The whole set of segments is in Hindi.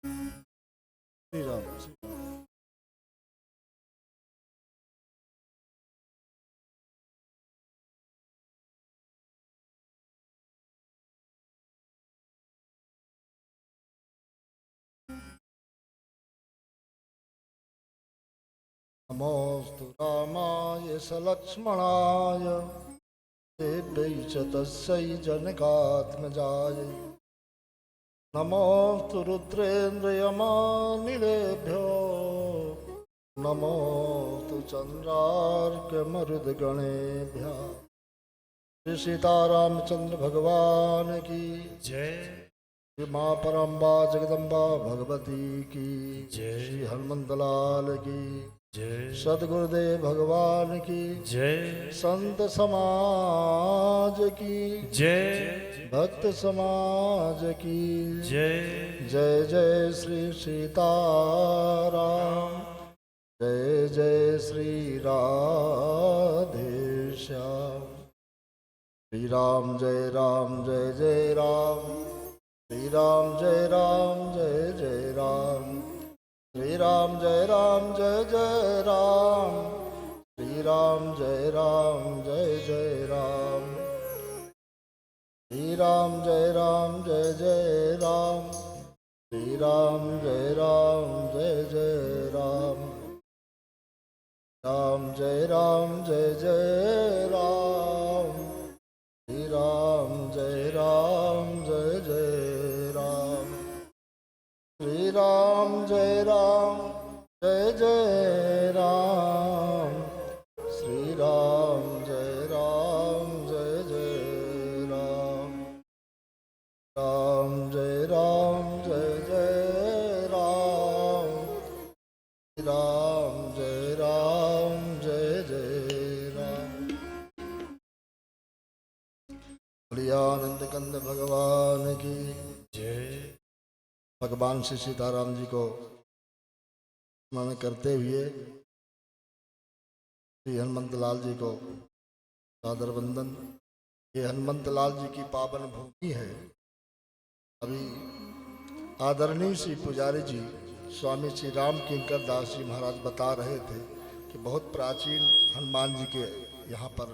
श्री राम। नमोस्तु रामाय सलक्ष्मणाय देव्यै च तस्यै जनकात्मजाय। नमोस्तु रुद्रेन्द्रयमानिलेभ्यो नमोस्तु चंद्रार्कमरुद्गणेभ्यः। श्री सीतारामचंद्र भगवान की जय। श्री माँ परम्बा जगदम्बा भगवती की जय। श्री हनुमंतलाल की जय। सदगुरुदेव भगवान की जय। संत समाज की जय। भक्त समाज की जय। जय जय श्री सीताराम जय जय श्री राधेश्याम। श्री राम जय जय राम। श्री राम जय जय राम। श्री राम जय जय राम। श्री राम जय जय राम। श्री राम जय जय राम। श्री राम जय जय राम। राम जय जय राम। श्री राम जय जय राम। श्री राम जय जय राम। श्री राम जय जय राम। राम जय जय राम। राम जय जय राम। प्रियानंद कंद भगवान की जय। भगवान श्री सीताराम जी को स्मरण करते हुए श्री हनुमंत लाल जी को सादर वंदन। ये हनुमंत लाल जी की पावन भूमि है। अभी आदरणीय श्री पुजारी जी स्वामी श्री राम किंकर दास जी महाराज बता रहे थे कि बहुत प्राचीन हनुमान जी के यहाँ पर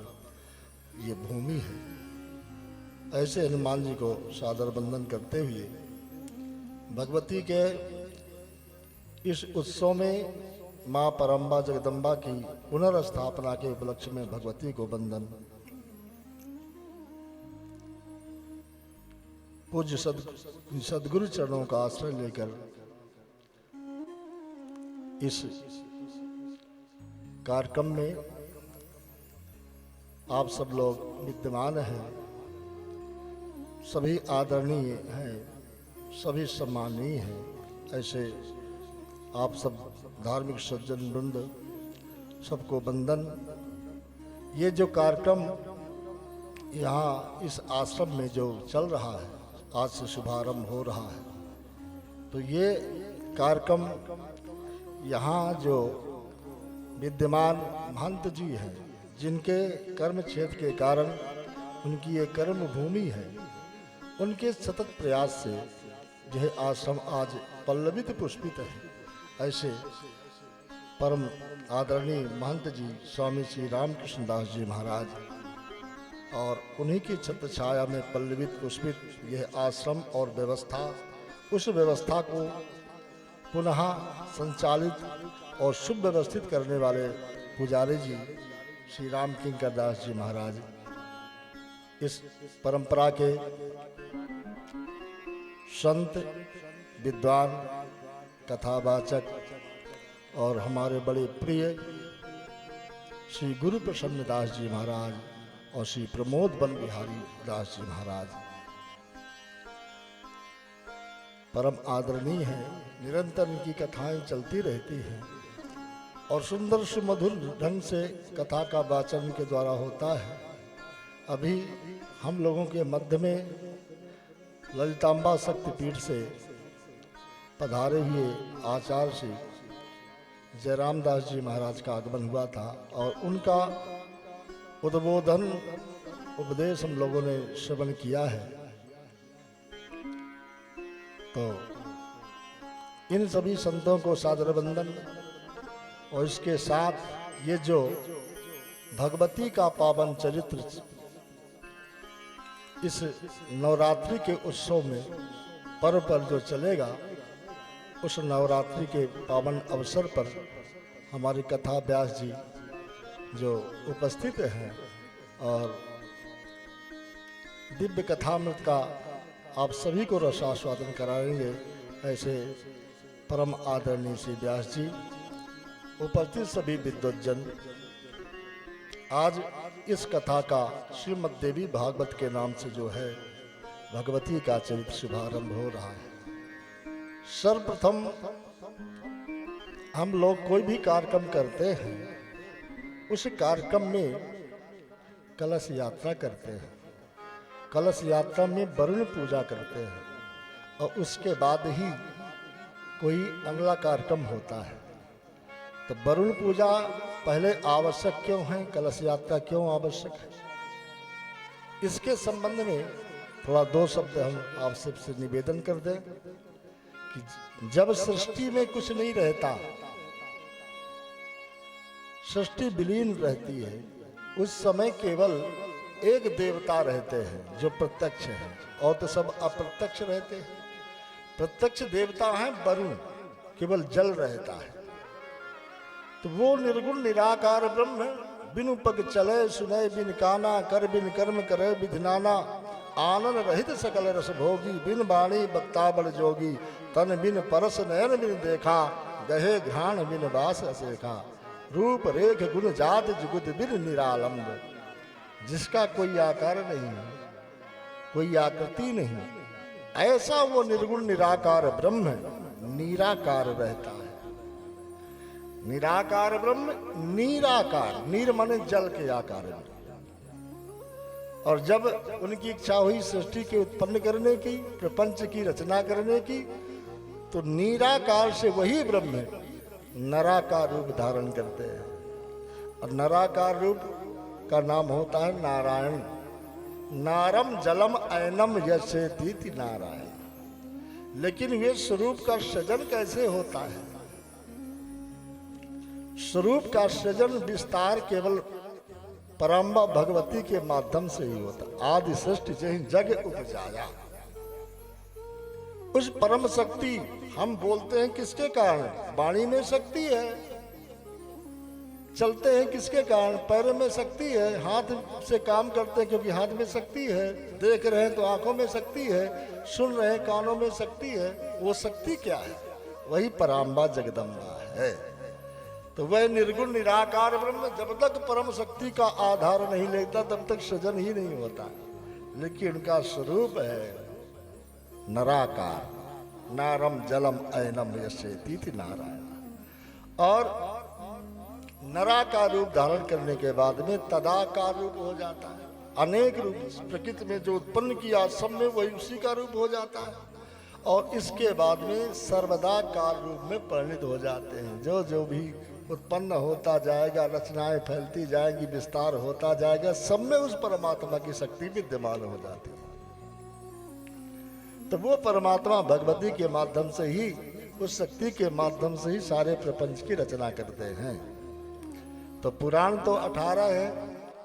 ये भूमि है। ऐसे हनुमान जी को सादर वंदन करते हुए भगवती के इस उत्सव में माँ परम्बा जगदम्बा की पुनर्स्थापना के उपलक्ष्य में भगवती को वंदन। पूज्य सदगुरु चरणों का आश्रय लेकर इस कार्यक्रम में आप सब लोग विद्यमान हैं। सभी आदरणीय हैं, सभी सम्माननीय हैं। ऐसे आप सब धार्मिक सज्जन वृंद सबको वंदन। ये जो कार्यक्रम यहाँ इस आश्रम में जो चल रहा है, आज से शुभारंभ हो रहा है, तो ये कार्यक्रम यहाँ जो विद्यमान महंत जी हैं, जिनके कर्म क्षेत्र के कारण उनकी ये कर्म भूमि है, उनके सतत प्रयास से यह आश्रम आज पल्लवित पुष्पित है। ऐसे परम आदरणीय महंत जी स्वामी श्री रामकृष्ण दास जी महाराज और उन्हीं की छत्र छाया में पल्लवित पुष्पित यह आश्रम और व्यवस्था, उस व्यवस्था को पुनः संचालित और शुभ व्यवस्थित करने वाले पुजारी जी श्री राम किंकर दास जी महाराज इस परंपरा के संत, विद्वान, कथावाचक और हमारे बड़े प्रिय श्री गुरु प्रसन्न दास जी महाराज और श्री प्रमोद बन बिहारी दास जी महाराज परम आदरणीय हैं। निरंतर इनकी कथाएं चलती रहती हैं और सुंदर सुमधुर ढंग से कथा का वाचन के द्वारा होता है। अभी हम लोगों के मध्य में ललितांबा शक्तिपीठ से पधारे हुए आचार्य श्री जयराम दास जी महाराज का आगमन हुआ था और उनका उद्बोधन उपदेश हम लोगों ने श्रवण किया है। तो इन सभी संतों को सादर वंदन। और इसके साथ ये जो भगवती का पावन चरित्र इस नवरात्रि के उत्सव में पर्व पर जो चलेगा, उस नवरात्रि के पावन अवसर पर हमारे कथा व्यास जी जो उपस्थित हैं और दिव्य कथामृत का आप सभी को रसास्वादन कराएंगे, ऐसे परम आदरणीय श्री व्यास जी, उपस्थित सभी विद्वज्जन, आज इस कथा का श्रीमद् देवी भागवत के नाम से जो है भगवती का चरित्र शुभारंभ हो रहा है। सर्वप्रथम हम लोग कोई भी कार्यक्रम करते हैं, उस कार्यक्रम में कलश यात्रा करते हैं, कलश यात्रा में वरुण पूजा करते हैं और उसके बाद ही कोई अगला कार्यक्रम होता है। तो वरुण पूजा पहले आवश्यक क्यों है, कलश यात्रा क्यों आवश्यक है, इसके संबंध में थोड़ा दो शब्द हम आप सबसे निवेदन कर दें कि जब सृष्टि में कुछ नहीं रहता, सृष्टि विलीन रहती है, उस समय केवल एक देवता रहते हैं जो प्रत्यक्ष है, और तो सब अप्रत्यक्ष रहते हैं। प्रत्यक्ष देवता है वरुण, केवल जल रहता है। तो वो निर्गुण निराकार ब्रह्म है। बिनु पग चले सुने बिन काना, कर बिन कर्म करे विधिनाना, आनंद रहित सकल रस भोगी, बिन बाणी बक्ता बड़ जोगी, तन बिन परस नयन बिन देखा, गहे घ्राण बिन बास असेखा, रूप रेख गुण जात जुगुत बिन निरालंब। जिसका कोई आकार नहीं है, कोई आकृति नहीं, ऐसा वो निर्गुण निराकार ब्रह्म निराकार रहता है। निराकार ब्रह्म निराकार, नीर माने जल के आकार में। और जब उनकी इच्छा हुई सृष्टि के उत्पन्न करने की, प्रपंच की रचना करने की, तो निराकार से वही ब्रह्म नराकार रूप धारण करते हैं। और नराकार रूप का नाम होता है नारायण। नारम जलम ऐनम यशेतीति नारायण। लेकिन वे स्वरूप का सृजन कैसे होता है? स्वरूप का सृजन विस्तार केवल परम्बा भगवती के माध्यम से ही होता। आदि सृष्टि से जग उपजाया। उस परम शक्ति हम बोलते हैं किसके कारण? वाणी में शक्ति है। चलते हैं किसके कारण? पैरों में शक्ति है। हाथ से काम करते हैं क्योंकि हाथ में शक्ति है। देख रहे हैं तो आंखों में शक्ति है। सुन रहे हैं कानों में शक्ति है। वो शक्ति क्या है? वही पराम्बा जगदम्बा है। तो वह निर्गुण निराकार ब्रह्म जब तक परम शक्ति का आधार नहीं लेता तब तक सृजन ही नहीं होता। लेकिन उनका स्वरूप है नराकार। नारम जलम ऐनम यशेतीति नारायण। और नराकार रूप धारण करने के बाद में तदाकार रूप हो जाता है। अनेक रूप प्रकृति में जो उत्पन्न किया सब में वही उसी का रूप हो जाता है। और इसके बाद में सर्वदाकार रूप में परिणित हो जाते हैं। जो जो भी उत्पन्न होता जाएगा, रचनाएं फैलती जाएंगी, विस्तार होता जाएगा, सब में उस परमात्मा की शक्ति विद्यमान हो जाती है। तो वो परमात्मा भगवती के माध्यम से ही, उस शक्ति के माध्यम से ही सारे प्रपंच की रचना करते हैं। तो पुराण तो 18 है,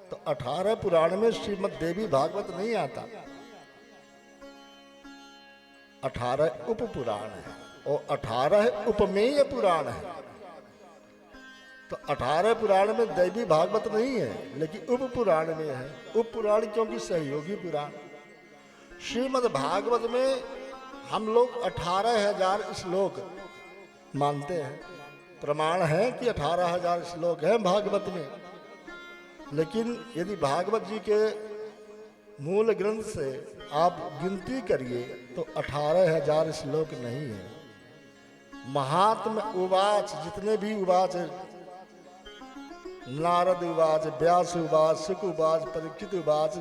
तो 18 पुराण में श्रीमद् देवी भागवत नहीं आता। 18 उप पुराण है और 18 उपमेय पुराण है। तो 18 पुराण में देवी भागवत नहीं है, लेकिन उप पुराण में है। उप पुराण क्योंकि सहयोगी पुराण। श्रीमद् भागवत में हम लोग 18,000 श्लोक मानते हैं। प्रमाण है कि 18,000 श्लोक हैं भागवत में। लेकिन यदि भागवत जी के मूल ग्रंथ से आप गिनती करिए तो 18,000 श्लोक नहीं है। महात्म उवाच, जितने भी उवाच, नारद उवाच, व्यास उवाच, शुक उवाच, परीक्षित उवाच,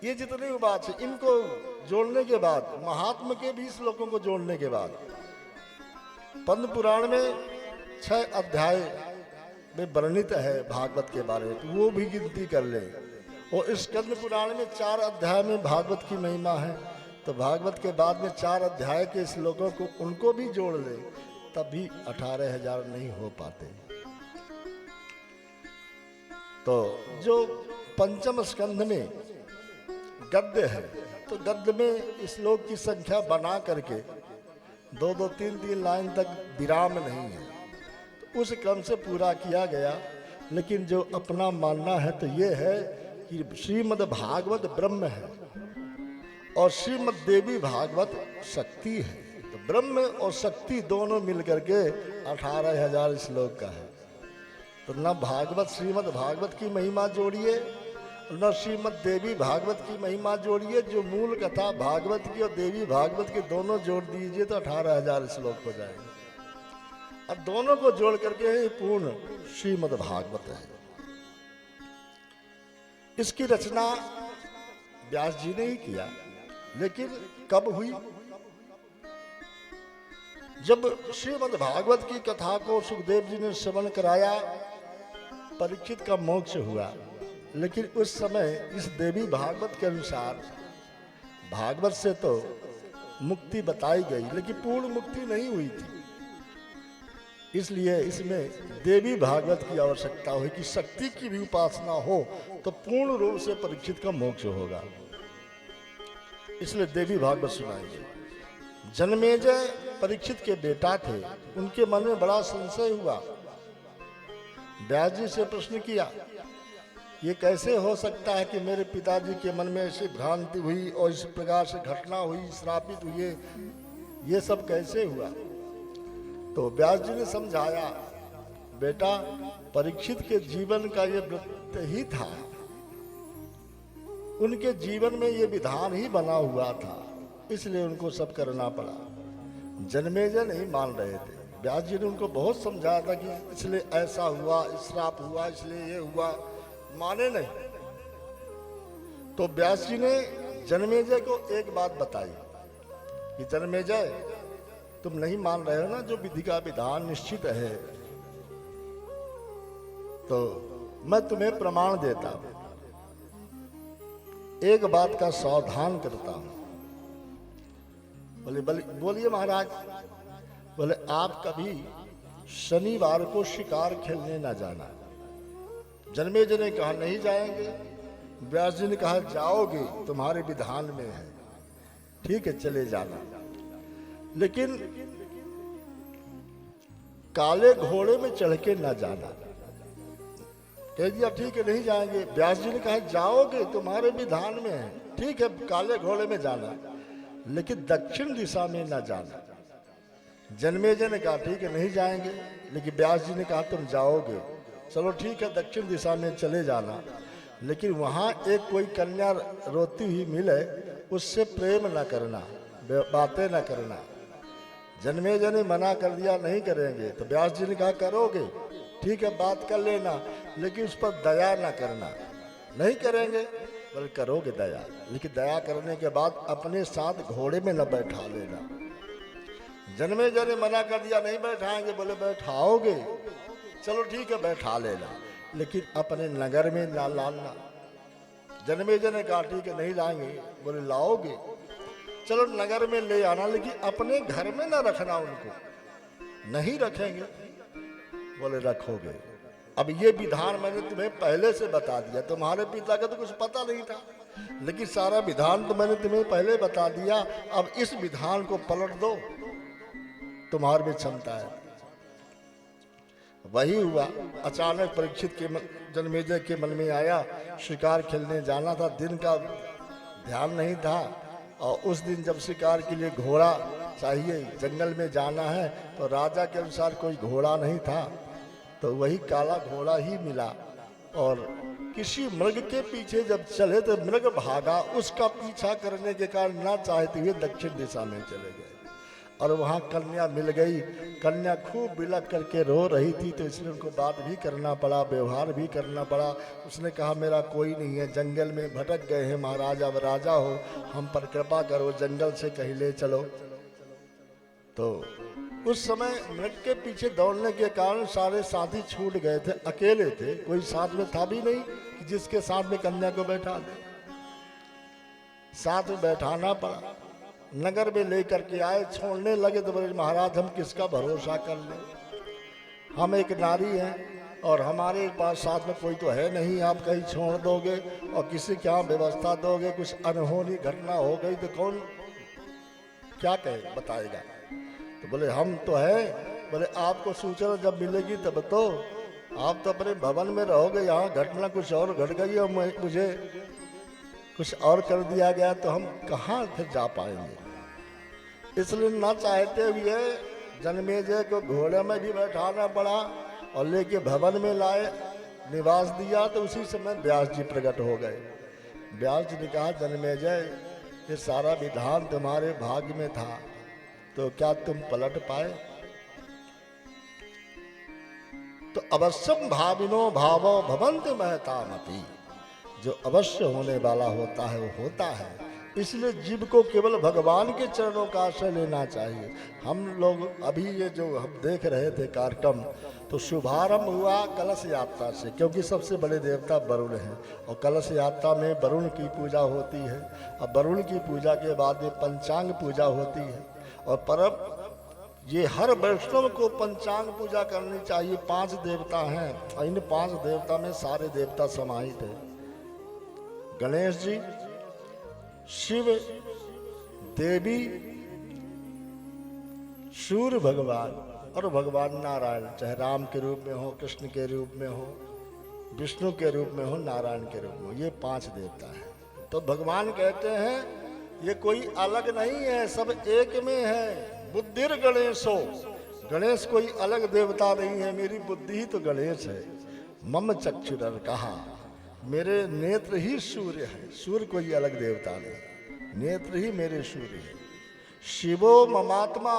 ये जितने उवाच इनको जोड़ने के बाद, महात्म के भी श्लोकों को जोड़ने के बाद, पद्म पुराण में 6 अध्याय में वर्णित है भागवत के बारे में, तो वो भी गिनती कर ले। और स्कंद पुराण में 4 अध्याय में भागवत की महिमा है। तो भागवत के बाद में 4 अध्याय के श्लोकों को उनको भी जोड़ ले तब भी 18,000 नहीं हो पाते। तो जो पंचम स्कंध में गद्य है, तो गद्य में श्लोक की संख्या बना करके 2-2, 3-3 लाइन तक विराम नहीं है, तो उस क्रम से पूरा किया गया। लेकिन जो अपना मानना है तो ये है कि श्रीमद् भागवत ब्रह्म है और श्रीमद् देवी भागवत शक्ति है। तो ब्रह्म और शक्ति दोनों मिलकर के 18,000 श्लोक का है। तो न भागवत श्रीमद् भागवत की महिमा जोड़िए, न श्रीमद् देवी भागवत की महिमा जोड़िए, जो मूल कथा भागवत की और देवी भागवत की दोनों जोड़ दीजिए तो 18,000 श्लोक हो जाएंगे। अब दोनों को जोड़ करके ही पूर्ण श्रीमद् भागवत है। इसकी रचना व्यास जी ने ही किया, लेकिन कब हुई? जब श्रीमद् भागवत की कथा को सुखदेव जी ने श्रवण कराया, परीक्षित का मोक्ष हुआ। लेकिन उस समय इस देवी भागवत के अनुसार भागवत से तो मुक्ति बताई गई, लेकिन पूर्ण मुक्ति नहीं हुई थी। इसलिए इसमें देवी भागवत की आवश्यकता हुई कि शक्ति की भी उपासना हो तो पूर्ण रूप से परीक्षित का मोक्ष होगा। इसलिए देवी भागवत सुनाएंगे। जन्मेजय परीक्षित के बेटा थे, उनके मन में बड़ा संशय हुआ। व्यास जी से प्रश्न किया, ये कैसे हो सकता है कि मेरे पिताजी के मन में ऐसी भ्रांति हुई और इस प्रकार से घटना हुई, श्रापित हुए, ये सब कैसे हुआ? तो व्यास जी ने समझाया, बेटा परीक्षित के जीवन का ये वृत्त ही था, उनके जीवन में ये विधान ही बना हुआ था, इसलिए उनको सब करना पड़ा। जन्मेजय नहीं मान रहे थे। व्यास जी ने उनको बहुत समझाया था कि इसलिए ऐसा हुआ, श्राप हुआ, इसलिए ये हुआ, माने नहीं। तो व्यास जी ने जन्मेजय को एक बात बताई कि जन्मेजय तुम नहीं मान रहे हो ना, जो विधि का विधान निश्चित है, तो मैं तुम्हें प्रमाण देता हूं, एक बात का सावधान करता हूं। बोलिए महाराज। बोले आप कभी शनिवार को शिकार खेलने ना जाना। जन्मेजय ने कहा नहीं जाएंगे। व्यास जी ने कहा जाओगे, तुम्हारे विधान में है, ठीक है चले जाना, लेकिन काले घोड़े में चढ़ के ना जाना। कह दिया ठीक है नहीं जाएंगे। व्यास जी ने कहा जाओगे, तुम्हारे विधान में है, ठीक है काले घोड़े में जाना, लेकिन दक्षिण दिशा में ना जाना। जन्मेजय ने कहा ठीक है नहीं जाएंगे, लेकिन व्यास जी ने कहा तुम जाओगे, चलो ठीक है दक्षिण दिशा में चले जाना, लेकिन वहां एक कोई कन्या रोती हुई मिले, उससे प्रेम ना करना, बातें ना करना। जन्मेजय ने मना कर दिया नहीं करेंगे। तो व्यास जी ने कहा करोगे, ठीक है बात कर लेना, लेकिन उस पर दया ना करना। नहीं करेंगे, बोले करोगे दया, लेकिन दया करने के बाद अपने साथ घोड़े में न बैठा लेना। जन्मेजय ने मना कर दिया नहीं बैठाएंगे। बोले बैठाओगे, चलो ठीक है बैठा लेना, लेकिन अपने नगर में ना लाना। जन्मेजय ने कहा ठीक है नहीं लाएंगे। बोले लाओगे, चलो नगर में ले आना, लेकिन अपने घर में ना रखना उनको। नहीं रखेंगे। बोले रखोगे। अब ये विधान मैंने तुम्हें पहले से बता दिया, तुम्हारे पिता का तो कुछ पता नहीं था, लेकिन सारा विधान तो मैंने तुम्हें पहले बता दिया। अब इस विधान को पलट दो, तुम्हारे में क्षमता है। वही हुआ। अचानक परीक्षित के जन्मेजय के मन में आया शिकार खेलने जाना था, दिन का ध्यान नहीं था, और उस दिन जब शिकार के लिए घोड़ा चाहिए, जंगल में जाना है, तो राजा के अनुसार कोई घोड़ा नहीं था, तो वही काला घोड़ा ही मिला। और किसी मृग के पीछे जब चले तो मृग भागा, उसका पीछा करने के कारण ना चाहते हुए दक्षिण दिशा में चले गए, और वहाँ कन्या मिल गई। कन्या खूब बिलख करके रो रही थी, तो इसलिए उनको बात भी करना पड़ा, व्यवहार भी करना पड़ा। उसने कहा मेरा कोई नहीं है, जंगल में भटक गए हैं महाराज, अब राजा हो, हम पर कृपा करो, जंगल से कहीं ले चलो। तो उस समय मृग के पीछे दौड़ने के कारण सारे साथी छूट गए थे, अकेले थे, कोई साथ में था भी नहीं कि जिसके साथ में कन्या को बैठा दे। साथ में बैठाना पड़ा। नगर में लेकर के आए, छोड़ने लगे तो बोले महाराज हम किसका भरोसा कर लें, हम एक नारी हैं और हमारे पास साथ में कोई तो है नहीं, आप कहीं छोड़ दोगे और किसी के यहाँ व्यवस्था दोगे, कुछ अनहोनी घटना हो गई तो कौन क्या कहे बताएगा। तो बोले हम तो है, बोले आपको सूचना जब मिलेगी तब तो, आप तो अपने भवन में रहोगे, यहाँ घटना कुछ और घट गई और मुझे कुछ और कर दिया गया तो हम कहाँ फिर जा पाएंगे। इसलिए ना चाहते हुए जन्मेजय को घोड़े में भी बैठाना पड़ा और लेके भवन में लाए, निवास दिया। तो उसी समय व्यास जी प्रकट हो गए। व्यास जी ने कहा जन्मेजय ये सारा विधान तुम्हारे भाग्य में था, तो क्या तुम पलट पाए। तो अवश्यम भाविनो भावो भवन्ति महतामपि, जो अवश्य होने वाला होता है वो होता है। इसलिए जीव को केवल भगवान के चरणों का आश्रय लेना चाहिए। हम लोग अभी ये जो हम देख रहे थे कार्यक्रम, तो शुभारंभ हुआ कलश यात्रा से, क्योंकि सबसे बड़े देवता वरुण हैं और कलश यात्रा में वरुण की पूजा होती है। और वरुण की पूजा के बाद में पंचांग पूजा होती है और परम ये हर वैष्णव को पंचांग पूजा करनी चाहिए। 5 देवता हैं और इन 5 देवता में सारे देवता समाहित हैं। गणेश जी, शिव, देवी, सूर्य भगवान और भगवान नारायण, चाहे राम के रूप में हो, कृष्ण के रूप में हो, विष्णु के रूप में हो, नारायण के रूप में हो, ये 5 देवता हैं। तो भगवान कहते हैं ये कोई अलग नहीं है, सब एक में है। बुद्धिर गणेशो, गणेश कोई अलग देवता नहीं है, मेरी बुद्धि ही तो गणेश है। मम चक्षुर कहा, मेरे नेत्र ही सूर्य है, सूर्य कोई अलग देवता नहीं, नेत्र ही मेरे सूर्य है। शिवो ममात्मा,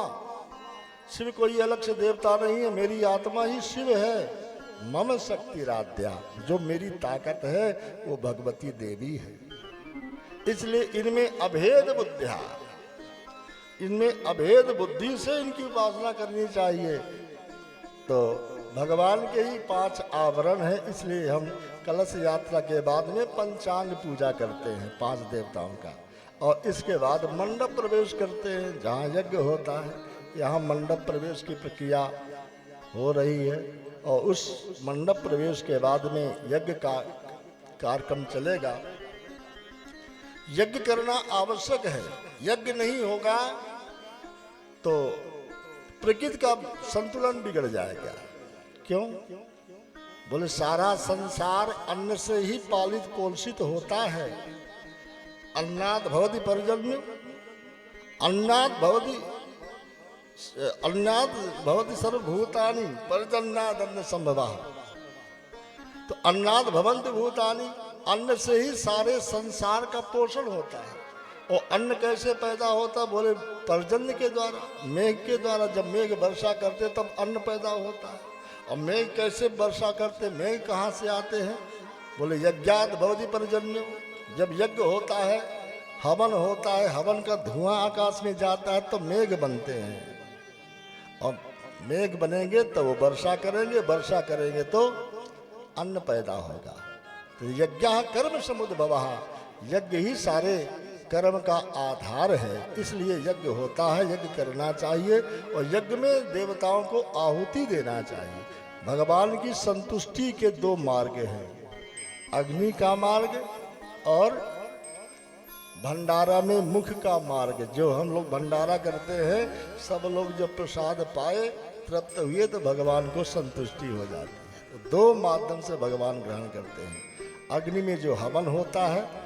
शिव कोई अलग से देवता नहीं है, मेरी आत्मा ही शिव है। मम शक्ति राध्या, जो मेरी ताकत है वो भगवती देवी है। इसलिए इनमें अभेद बुद्धिया, इनमें अभेद बुद्धि से इनकी उपासना करनी चाहिए। तो भगवान के ही 5 आवरण हैं, इसलिए हम कलश यात्रा के बाद में पंचांग पूजा करते हैं 5 देवताओं का। और इसके बाद मंडप प्रवेश करते हैं, जहाँ यज्ञ होता है। यहाँ मंडप प्रवेश की प्रक्रिया हो रही है और उस मंडप प्रवेश के बाद में यज्ञ का कार्यक्रम चलेगा। यज्ञ करना आवश्यक है, यज्ञ नहीं होगा तो प्रकृति का संतुलन बिगड़ जाएगा। क्यों? बोले सारा संसार अन्न से ही पालित पोषित होता है। अन्नाद भवति पर्जन्य, अन्नाद भवति सर्वभूतानि पर्जन्याद अन्न संभवः। तो अन्नाद भवन्ति भूतानि, अन्न से ही सारे संसार का पोषण होता है। और अन्न कैसे पैदा होता? बोले पर्जन्य के द्वारा, मेघ के द्वारा। जब मेघ वर्षा करते तब अन्न पैदा होता है। और मेघ कैसे वर्षा करते, मेघ कहाँ से आते हैं? बोले यज्ञात भवति पर्जन्य, जब यज्ञ होता है, हवन होता है, हवन का धुआं आकाश में जाता है तो मेघ बनते हैं। और मेघ बनेंगे तो वो वर्षा करेंगे, वर्षा करेंगे तो अन्न पैदा होगा। तो यज्ञ कर्म समुद्भवः, यज्ञ ही सारे कर्म का आधार है। इसलिए यज्ञ होता है, यज्ञ करना चाहिए। और यज्ञ में देवताओं को आहुति देना चाहिए। भगवान की संतुष्टि के 2 मार्ग हैं, अग्नि का मार्ग और भंडारा में मुख का मार्ग। जो हम लोग भंडारा करते हैं, सब लोग जब प्रसाद पाए, तृप्त हुए तो भगवान को संतुष्टि हो जाती है। तो 2 माध्यम से भगवान ग्रहण करते हैं। अग्नि में जो हवन होता है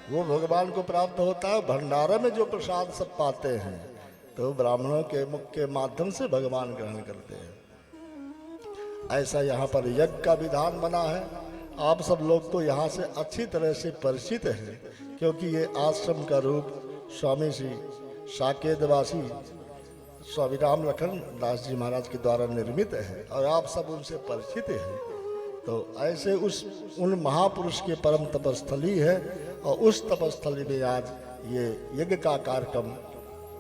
वो भगवान को प्राप्त होता है। भंडारा में जो प्रसाद सब पाते हैं तो ब्राह्मणों के मुख के माध्यम से भगवान ग्रहण करते हैं। ऐसा यहाँ पर यज्ञ का विधान बना है। आप सब लोग तो यहाँ से अच्छी तरह से परिचित हैं, क्योंकि ये आश्रम का रूप स्वामी श्री साकेतवासी स्वामी राम लखन दास जी महाराज के द्वारा निर्मित है और आप सब उनसे परिचित हैं। तो ऐसे उन महापुरुष के परम तपस्थली है और उस तपस्थली में आज ये यज्ञ का कार्यक्रम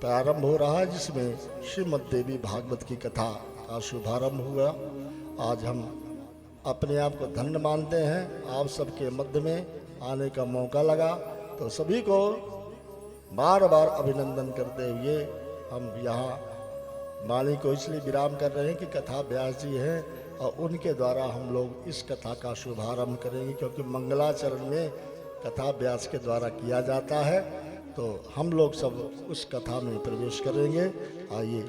प्रारंभ हो रहा है, जिसमें श्रीमद् देवी भागवत की कथा का शुभारंभ हुआ। आज हम अपने आप को धन्य मानते हैं, आप सबके मध्य में आने का मौका लगा। तो सभी को बार बार अभिनंदन करते हुए हम यहाँ वाणी को इसलिए विराम कर रहे हैं कि कथा व्यास जी हैं और उनके द्वारा हम लोग इस कथा का शुभारंभ करेंगे, क्योंकि मंगलाचरण में कथा व्यास के द्वारा किया जाता है। तो हम लोग सब उस कथा में प्रवेश करेंगे। आइए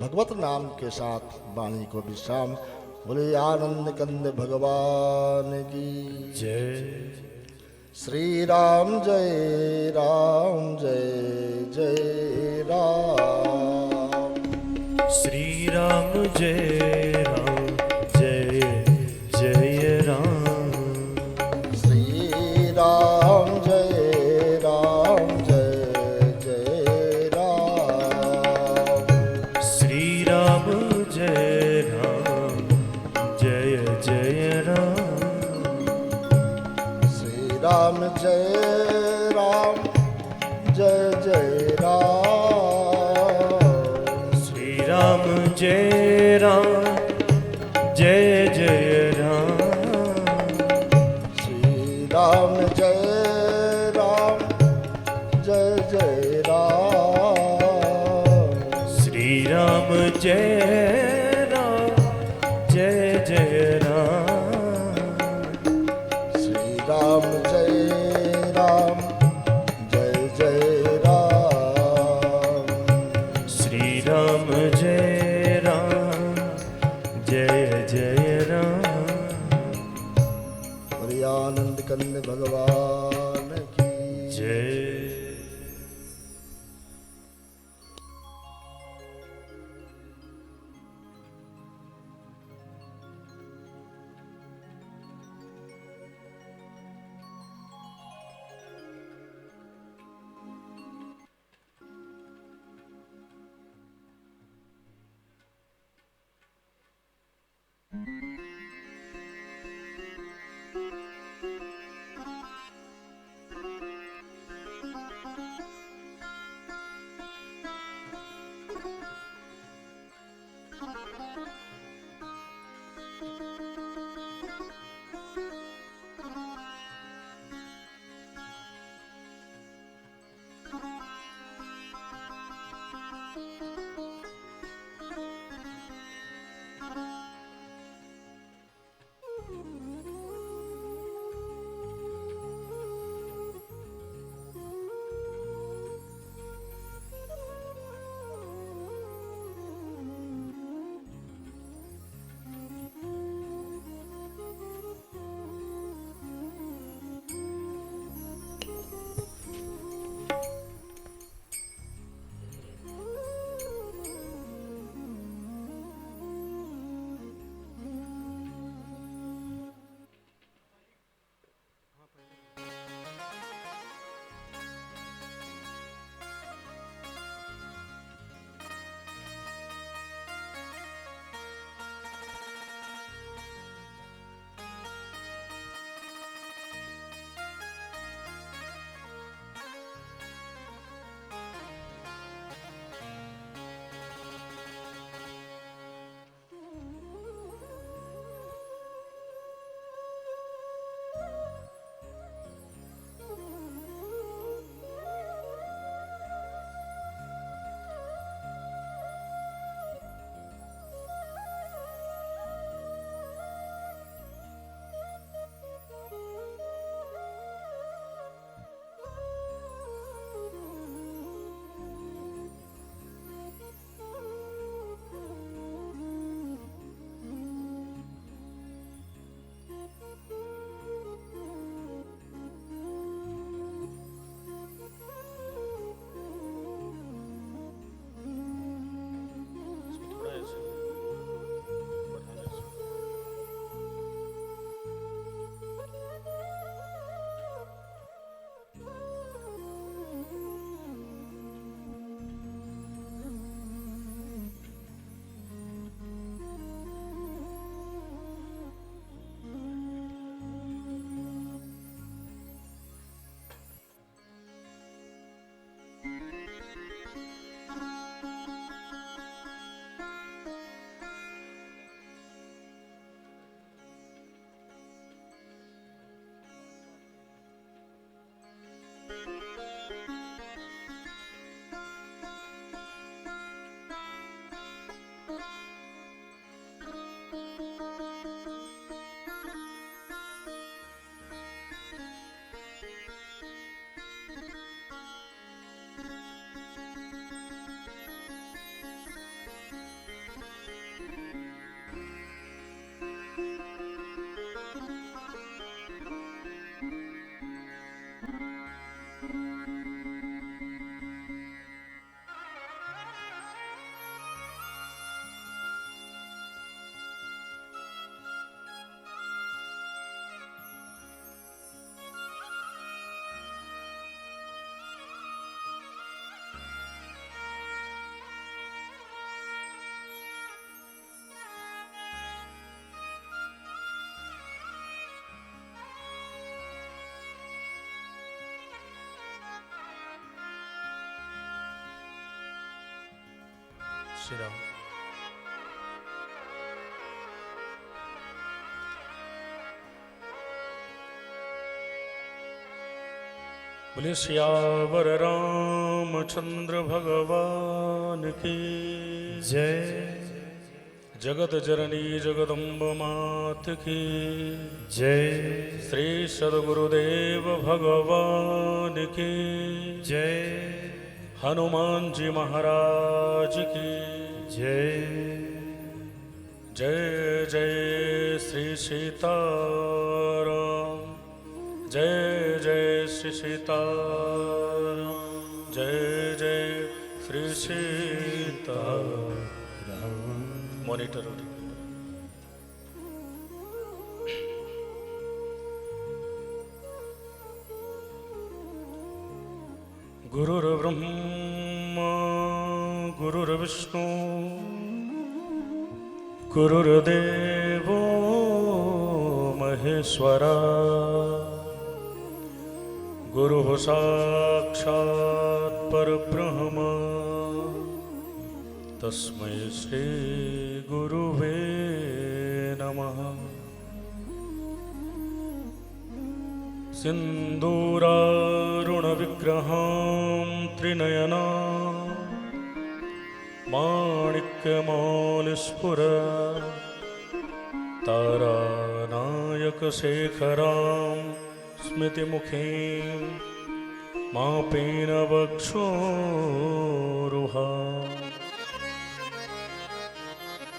भगवत नाम के साथ वाणी को विश्राम। बोले आनंद कंद भगवान की जय। श्री राम जय राम जय जय राम। श्री राम जय राम जय जय राम। श्री राम जय राम जय जय राम। श्री राम जय राम जय जय राम। श्री राम जय राम जय जय राम। श्री राम जय राम जय जय राम। श्री राम जय राम जय जय राम। श्री राम जय राम जय जय राम। श्री राम जय राम जय जय राम। श्री राम जय राम जय जय राम। हरि आनंद कंद भगवान की जय। श्री राम। बोले सियावर रामचंद्र भगवान की जय। जगत जननी जगदम्ब मात की जय। श्री सद्गुरुदेव भगवान की जय। हनुमान जी महाराज की जय। जय जय श्री सीताराम। जय जय श्री सीताराम। जय जय श्री सीताराम। मॉनिटर गुरुर्ब्रह्मा गुरुर्विष्णु गुरुर्देवो महेश्वरा गुरुः साक्षात् परब्रह्म तस्मै श्री गुरुवे नमः। सिन्दूरारुणविग्रहां त्रिनयना माणिक्यमौलिस्फुर तारानायकशेखरां स्मितिमुखीं मापीनवक्षोरुहा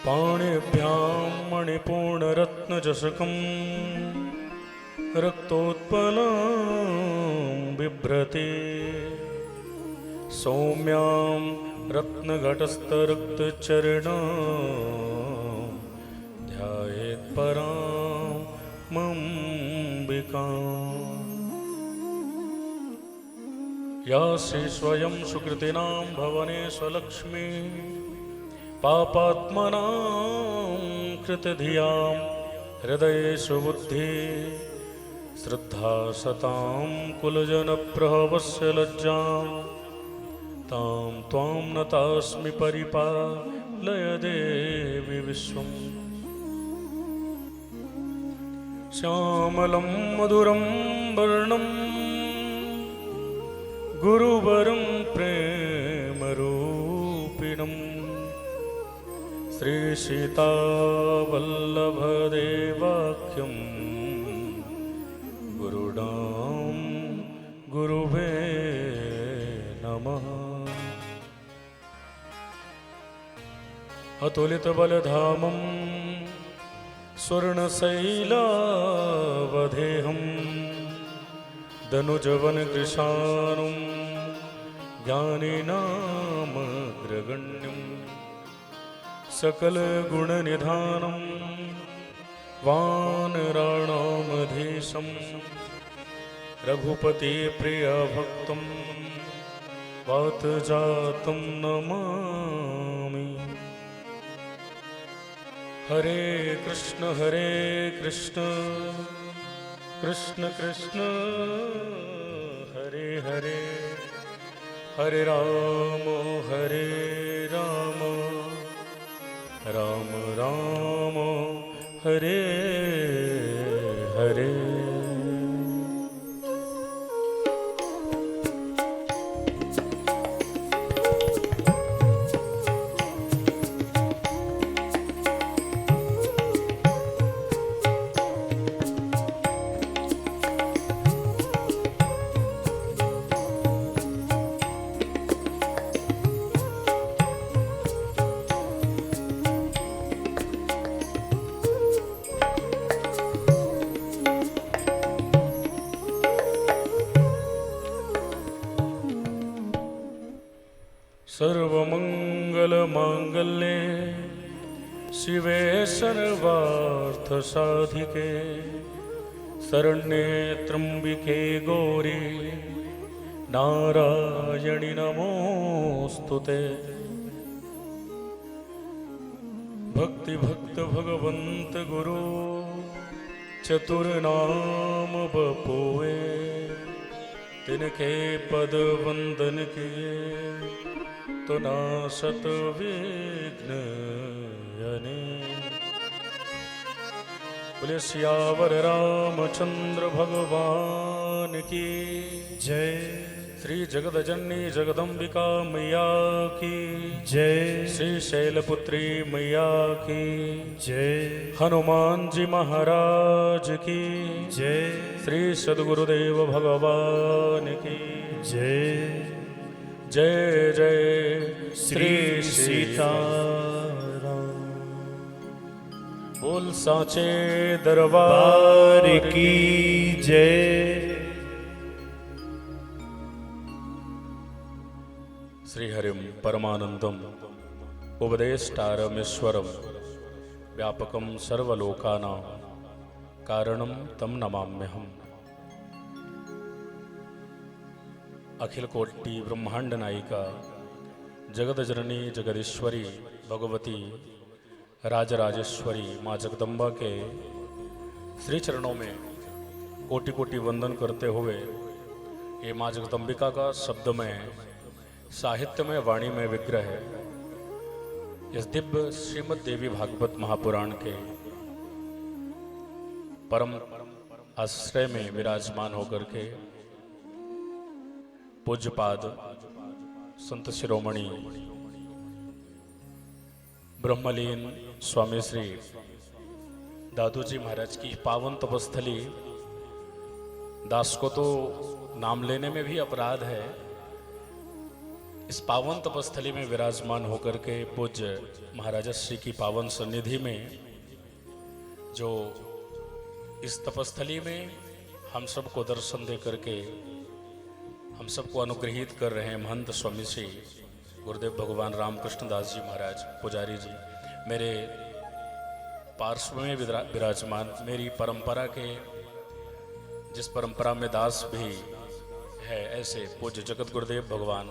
पाणिभ्यां मणिपूर्णरत्नचषकं रक्तोत्पलं बिभ्रति सौम्यां रत्नघटस्थरक्तचर्णां ध्यायेत् परां मम्बिकाम्। या श्री स्वयं सुकृतिनां भवने स्वलक्ष्मी पापात्मनां कृतधियां हृदये सुबुद्धि श्रद्धा सतां कुलजनप्रभवस्य लज्जां तां त्वां नतास्मि परिपालय देवि विश्वम्। श्यामलं मधुरं वर्णं गुरुवरं प्रेमरूपिणं श्रीसीतावल्लभदेवाख्यं गुरुणां गुरुवे नमः। अतुलितबलधामं स्वर्णशैलावधेहं धनुजवनकृशानुं ज्ञानिनामग्रगण्यं सकलगुणनिधानं वानराणामधीशं रघुपतिप्रियभक्तं वातजातं नमामि। हरे कृष्ण कृष्ण कृष्ण हरे हरे, हरे राम राम राम हरे हरे। सर्वमंगलमांगल्ये शिवे सर्वार्थसाधिके शरण्ये त्र्यंबिके गौरी नारायणि नमोस्तुते। भक्ति भक्त भगवंत गुरु चतुर्नाम बपोए तिनके पद वंदन किए तो नाशत विघ्न यने। बोले सियावर रामचंद्र भगवान की जय। श्री जगदजननी जगदम्बिका मैया की जय। श्री शैलपुत्री मैया की जय। हनुमान जी महाराज की जय। श्री सद्गुरुदेव भगवान की जय। जय जय श्री सीताराम। बोल साचे दरबार की जय। श्रीहरिम परमानंदम उपदेष्टारमीश्वरम व्यापकम सर्वलोकानां कारणम तम नमाम्यहम्। अखिल कोटि ब्रह्मांड नायिका जगदजननी जगदीश्वरी भगवती राजराजेश्वरी माँ जगदम्बा के श्री चरणों में कोटि कोटि वंदन करते हुए ये माँ जगदम्बिका का शब्द में साहित्य में वाणी में विग्रह है। इस दिव्य श्रीमद् देवी भागवत महापुराण के परम आश्रय में विराजमान होकर के पूज्यपाद संत शिरोमणि ब्रह्मलीन स्वामी श्री दादूजी महाराज की पावन तपस्थली। दास को तो नाम लेने में भी अपराध है। इस पावन तपस्थली में विराजमान होकर के पूज्य महाराजा श्री की पावन सन्निधि में जो इस तपस्थली में हम सबको दर्शन दे करके हम सबको अनुग्रहित कर रहे हैं महंत स्वामी श्री गुरुदेव भगवान रामकृष्ण दास जी महाराज पुजारी जी, मेरे पार्श्व में विराजमान मेरी परंपरा के जिस परंपरा में दास भी है ऐसे पूज्य जगत गुरुदेव भगवान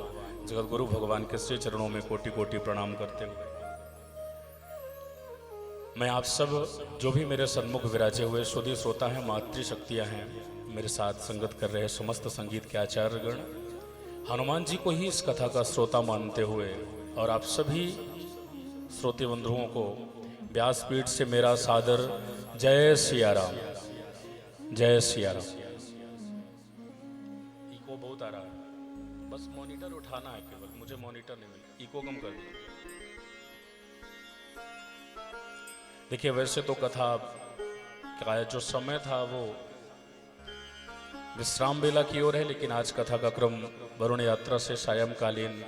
जगत गुरु भगवान के श्री चरणों में कोटि कोटि प्रणाम करते हुए मैं आप सब जो भी मेरे सन्मुख विराजे हुए सुधी श्रोता हैं, मातृशक्तियां हैं, मेरे साथ संगत कर रहे समस्त संगीत के आचार्यगण, हनुमान जी को ही इस कथा का श्रोता मानते हुए और आप सभी श्रोते बंधुओं को व्यासपीठ से मेरा सादर जय सिया राम, जय सिया राम। इको बहुत आ रहा है, बस मॉनिटर उठाना है केवल, मुझे मॉनिटर नहीं मिला, इको कम कर दो। देखिए वैसे तो कथा का जो समय था वो विश्राम बेला की ओर है, लेकिन आज कथा का क्रम वरुण यात्रा से सायंकालीन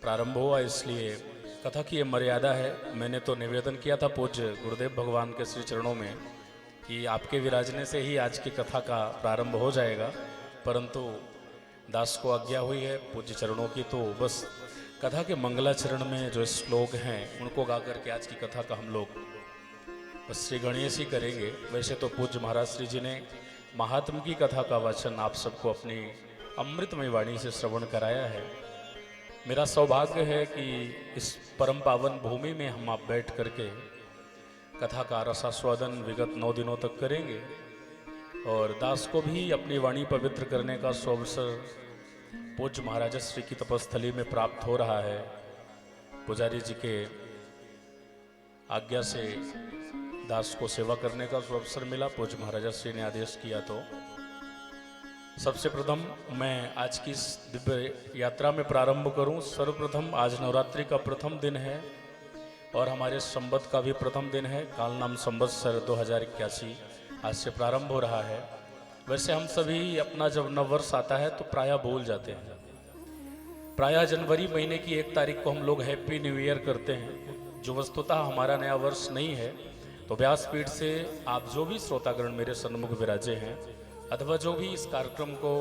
प्रारंभ हुआ, इसलिए कथा की ये मर्यादा है। मैंने तो निवेदन किया था पूज्य गुरुदेव भगवान के श्री चरणों में कि आपके विराजने से ही आज की कथा का प्रारंभ हो जाएगा, परंतु दास को आज्ञा हुई है पूज्य चरणों की, तो बस कथा के मंगलाचरण में जो श्लोक हैं उनको गा करके आज की कथा का हम लोग बस श्री गणेश ही करेंगे। वैसे तो पूज्य महाराज श्री जी ने महात्म की कथा का वाचन आप सबको अपनी अमृतमय वाणी से श्रवण कराया है। मेरा सौभाग्य है कि इस परम पावन भूमि में हम आप बैठ करके कथा का रसास्वादन विगत 9 दिनों तक करेंगे और दास को भी अपनी वाणी पवित्र करने का सौअवसर पूज्य महाराजा श्री की तपस्थली में प्राप्त हो रहा है। पुजारी जी के आज्ञा से दास को सेवा करने का अवसर मिला, पूज्य महाराजा श्री ने आदेश किया। तो सबसे प्रथम मैं आज की इस दिव्य यात्रा में प्रारंभ करूं। सर्वप्रथम आज नवरात्रि का प्रथम दिन है और हमारे संवत का भी प्रथम दिन है। काल नाम संवत्सर 2081 आज से प्रारंभ हो रहा है। वैसे हम सभी अपना जब नव वर्ष आता है तो प्रायः भूल जाते हैं, प्रायः जनवरी महीने की 1 तारीख को हम लोग हैप्पी न्यू ईयर करते हैं, जो वस्तुतः हमारा नया वर्ष नहीं है। तो व्यासपीठ से आप जो भी श्रोतागण मेरे सन्मुख विराजे हैं अथवा जो भी इस कार्यक्रम को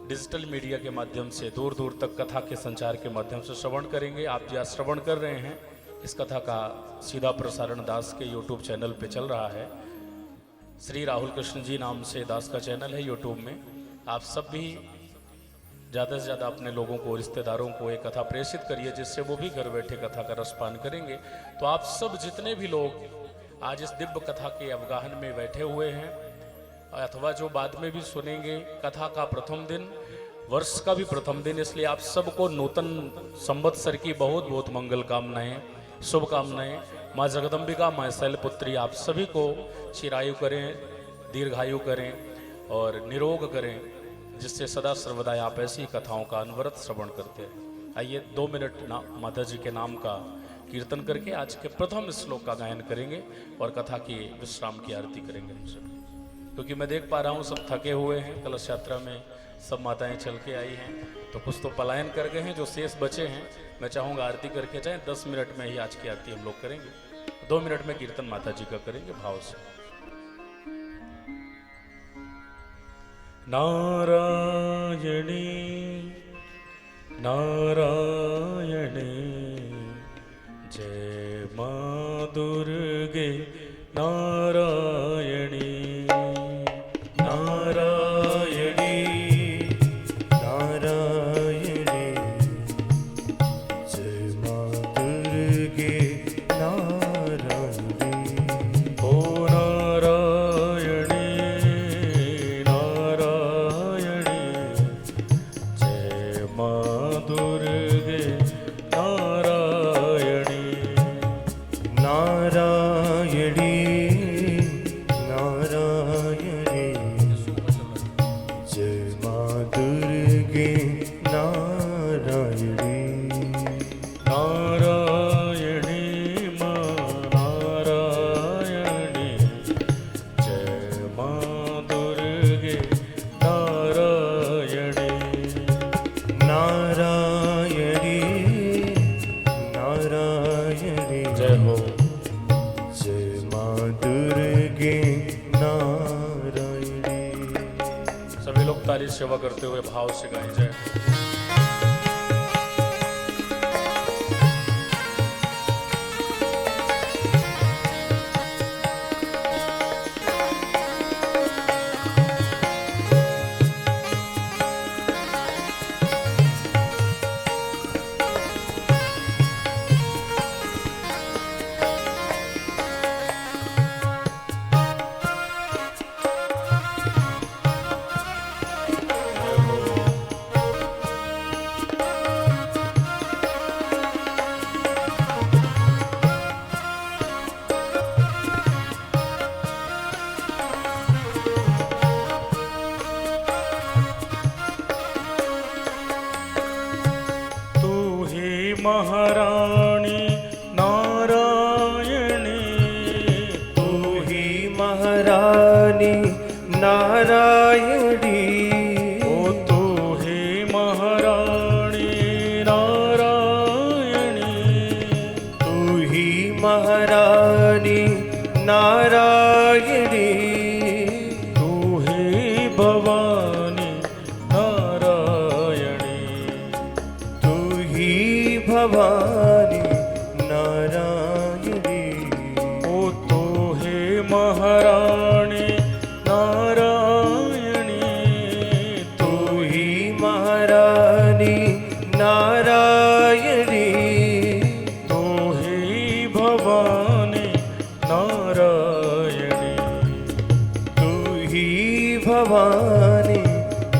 डिजिटल मीडिया के माध्यम से दूर दूर तक कथा के संचार के माध्यम से श्रवण करेंगे, आप जो श्रवण कर रहे हैं इस कथा का सीधा प्रसारण दास के यूट्यूब चैनल पे चल रहा है। श्री राहुल कृष्ण जी नाम से दास का चैनल है यूट्यूब में। आप सब भी ज़्यादा से ज़्यादा अपने लोगों को, रिश्तेदारों को ये कथा प्रेषित करिए, जिससे वो भी घर बैठे कथा का रसपान करेंगे। तो आप सब जितने भी लोग आज इस दिव्य कथा के अवगाहन में बैठे हुए हैं अथवा जो बाद में भी सुनेंगे, कथा का प्रथम दिन वर्ष का भी प्रथम दिन, इसलिए आप सबको नूतन संवत्सर की बहुत बहुत मंगल कामनाएं, शुभकामनाएं। माँ जगदम्बिका, माँ शैलपुत्री आप सभी को चिरायु करें, दीर्घायु करें और निरोग करें, जिससे सदा सर्वदा आप ऐसी कथाओं का अनवरत श्रवण करते हैं। आइए 2 मिनट माता जी के नाम का कीर्तन करके आज के प्रथम श्लोक का गायन करेंगे और कथा की विश्राम की आरती करेंगे हम सब। क्योंकि मैं देख पा रहा हूँ सब थके हुए हैं, कलश यात्रा में सब माताएं चल के आई हैं, तो कुछ तो पलायन कर गए हैं, जो शेष बचे हैं मैं चाहूँगा आरती करके जाएं। 10 मिनट में ही आज की आरती हम लोग करेंगे। 2 मिनट में कीर्तन माता जी का करेंगे भाव से। नारायणी नारायणी जय माँ दुर्गे नारायणी नारायणी नारायणी जय माँ दुर्गे नारायणी। ओ नारायणी नारायणी जय माँ दुर्गे नारायणी नारायणी नारायणी जय माँ दुर्गे नारायणी। नारायणी माँ नारायणी जय माँ दुर्गे नारायणी नारायणी नारायणी जय हो। जय माँ दुर्गे नारायणी। सभी लोग ताली सेवा करते हुए भाव से गाएं जय। महारानी नारायणी तू ही महारानी नारायणी। ओ तू ही महारानी नारायणी तू ही महारानी नारायणी। तू ही भवानी नारायणी तू ही भवानी नारायणी। ओ तू ही महारानी नारायणी तू ही महारानी नारायणी। तू ही भवानी नारायणी तू ही भवानी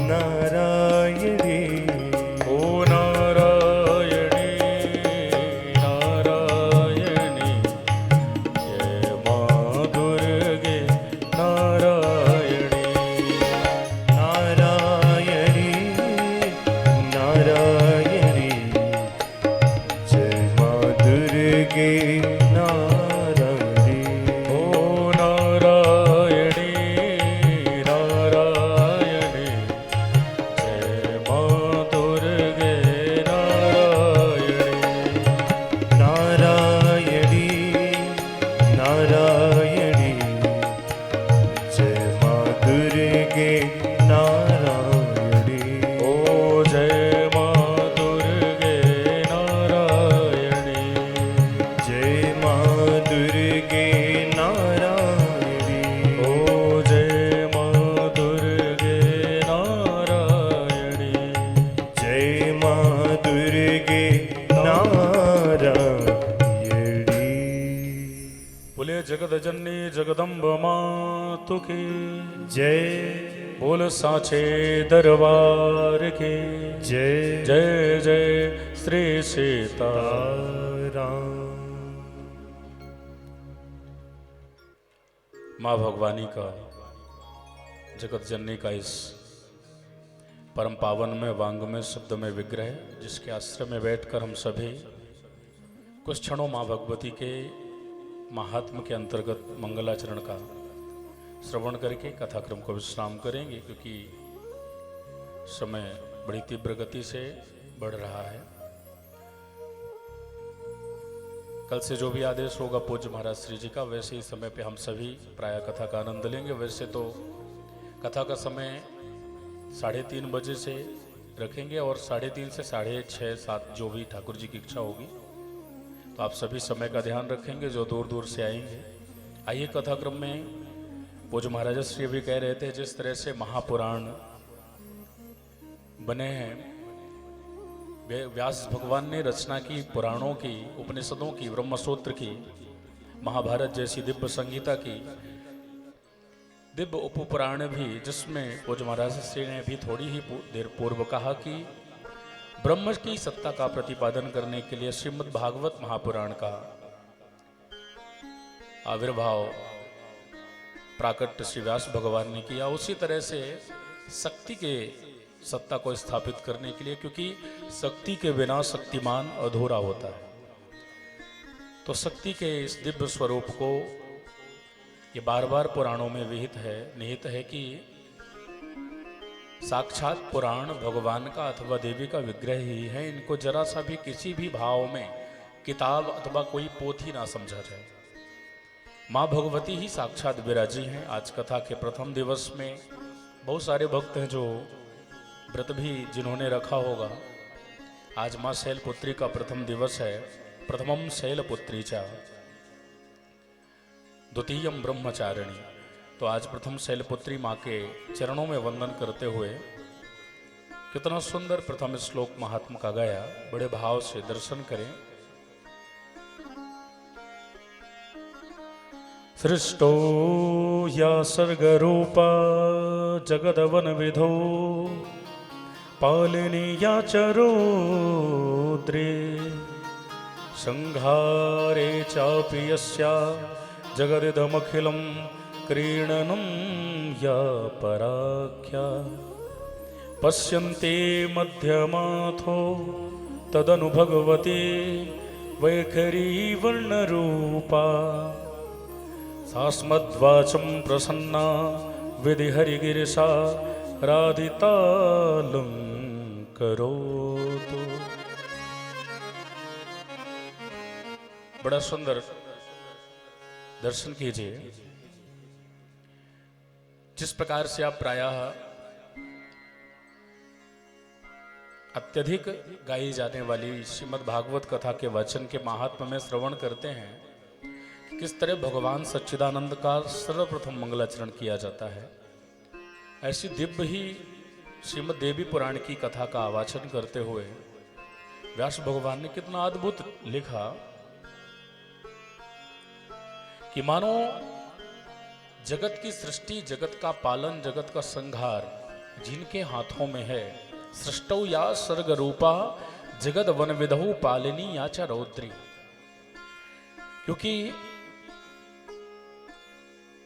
नारायणी। ओ नारायणी नारायणी जय माँ दुर्गे नारायणी नारायणी नारायणी जय माँ दुर्गे नारायणी। ओ नारायणी नारायणी जय माँ दुर्गे नारायणी नारायणी नारायणी जय माँ दुर्गे नारायणी। ओ जय माँ दुर्गे नारायणी जय माँ दुर्गे नारायणी। ओ जय माँ दुर्गे नारायणी जय माँ दुर्गे नारायणी। बोले जगत जननी जगदम्ब मातु की जय बोल साचे दरबार की जय जय जय श्री सीता राम। माँ भगवानी का, जगत जननी का इस परम पावन में वांग में शब्द में विग्रह, जिसके आश्रय में बैठकर हम सभी कुछ क्षणों माँ भगवती के महात्म के अंतर्गत मंगलाचरण का श्रवण करके कथाक्रम को विश्राम करेंगे, क्योंकि समय बड़ी तीव्र गति से बढ़ रहा है। कल से जो भी आदेश होगा पूज्य महाराज श्री जी का, वैसे ही समय पे हम सभी प्राय कथा का आनंद लेंगे। वैसे तो कथा का समय 3:30 बजे से रखेंगे और 3:30 से 6:30 7 जो भी ठाकुर जी की इच्छा होगी, तो आप सभी समय का ध्यान रखेंगे जो दूर दूर से आएंगे। आइए कथाक्रम में पूज्य महाराज श्री भी कह रहे थे, जिस तरह से महापुराण बने हैं, व्यास भगवान ने रचना की पुराणों की, उपनिषदों की, ब्रह्मसूत्र की, महाभारत जैसी दिव्य संगीता की, दिव्य उपपुराण भी, जिसमें पूज्य महाराज श्री ने भी थोड़ी ही देर पूर्व कहा कि ब्रह्म की सत्ता का प्रतिपादन करने के लिए श्रीमद् भागवत महापुराण का आविर्भाव प्राकट्य श्री व्यास भगवान ने किया। उसी तरह से शक्ति के सत्ता को स्थापित करने के लिए, क्योंकि शक्ति के बिना शक्तिमान अधूरा होता है, तो शक्ति के इस दिव्य स्वरूप को ये बार बार पुराणों में निहित है कि साक्षात पुराण भगवान का अथवा देवी का विग्रह ही है। इनको जरा सा भी किसी भी भाव में किताब अथवा कोई पोथी ना समझा जाए। माँ भगवती ही साक्षात विराजी हैं। आज कथा के प्रथम दिवस में बहुत सारे भक्त हैं जो व्रत भी जिन्होंने रखा होगा। आज माँ शैलपुत्री का प्रथम दिवस है। प्रथमम शैलपुत्री चा द्वितीयम ब्रह्मचारिणी। तो आज प्रथम शैलपुत्री माँ के चरणों में वंदन करते हुए कितना सुंदर प्रथम श्लोक महात्मा का गाया, बड़े भाव से दर्शन करें। सृष्टो या सर्गरूपा जगदवन विधो पालिनी या चरोद्रे संहारे चापि यस्या जगदिदमखिलं क्रीडनं या पराख्या पश्यन्ते मध्यमाथो तदनु भगवती वैखरी वर्णरूपा सास्मद्वाचं प्रसन्ना विधिहरिगिरिशा राधितालं करोतु। बड़ा सुंदर दर्शन कीजिए। जिस प्रकार से आप प्रायः अत्यधिक गाई जाने वाली श्रीमद् भागवत कथा के वचन के महात्म्य में श्रवण करते हैं, किस तरह भगवान सच्चिदानंद का सर्वप्रथम मंगलाचरण किया जाता है, ऐसी दिव्य ही श्रीमद् देवी पुराण की कथा का आवाचन करते हुए व्यास भगवान ने कितना अद्भुत लिखा कि मानो जगत की सृष्टि, जगत का पालन, जगत का संहार जिनके हाथों में है। सृष्टौ या सर्ग रूपा जगद वन विधौ पालिनी या च रौद्री। क्योंकि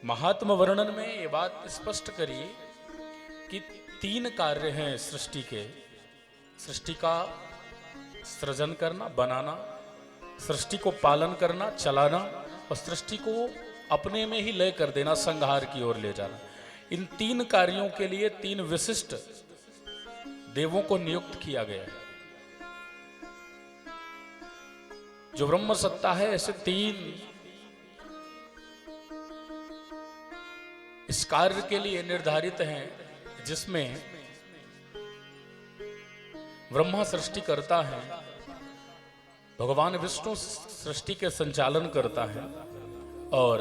महात्म वर्णन में ये बात स्पष्ट करी कि 3 कार्य हैं सृष्टि के। सृष्टि का सृजन करना, बनाना, सृष्टि को पालन करना, चलाना, और सृष्टि को अपने में ही लय कर देना, संहार की ओर ले जाना। इन 3 कार्यों के लिए 3 विशिष्ट देवों को नियुक्त किया गया है। जो ब्रह्म सत्ता है, ऐसे 3 इस कार्य के लिए निर्धारित हैं, जिसमें ब्रह्मा सृष्टि करता है, भगवान विष्णु सृष्टि के संचालन करता है, और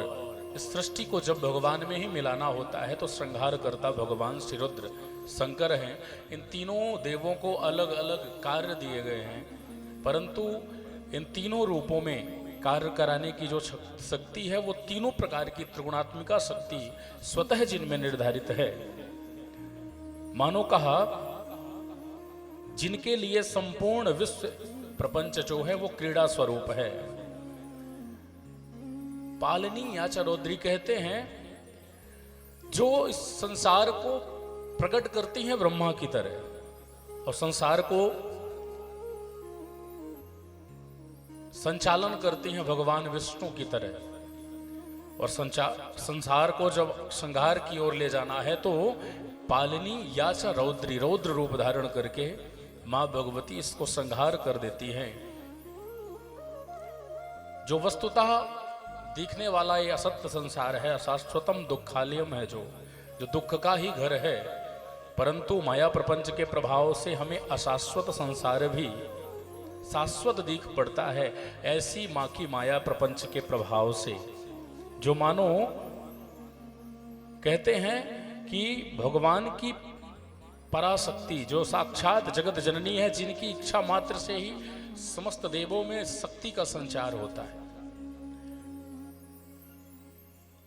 इस सृष्टि को जब भगवान में ही मिलाना होता है तो संहार करता भगवान श्री रुद्र शंकर हैं। इन तीनों देवों को अलग अलग कार्य दिए गए हैं, परंतु इन तीनों रूपों में कार्य कराने की जो शक्ति है वो तीनों प्रकार की त्रिगुणात्मिका शक्ति स्वतः जिनमें निर्धारित है। मानो कहा जिनके लिए संपूर्ण विश्व प्रपंच जो है वो क्रीड़ा स्वरूप है। पालनी या चरौद्री कहते हैं जो इस संसार को प्रकट करती हैं ब्रह्मा की तरह और संसार को संचालन करती हैं भगवान विष्णु की तरह। और संसार को जब संहार की ओर ले जाना है तो पालनी या च रौद्री रौद्र रूप धारण करके मां भगवती इसको संहार कर देती हैं। जो वस्तुतः दिखने वाला ये असत्य संसार है, अशाश्वतम दुखालयम है, जो दुख का ही घर है, परंतु माया प्रपंच के प्रभाव से हमें अशाश्वत संसार भी शाश्वत दिख पड़ता है। ऐसी मां की माया प्रपंच के प्रभाव से जो मानो कहते हैं कि भगवान की पराशक्ति जो साक्षात जगत जननी है, जिनकी इच्छा मात्र से ही समस्त देवों में शक्ति का संचार होता है,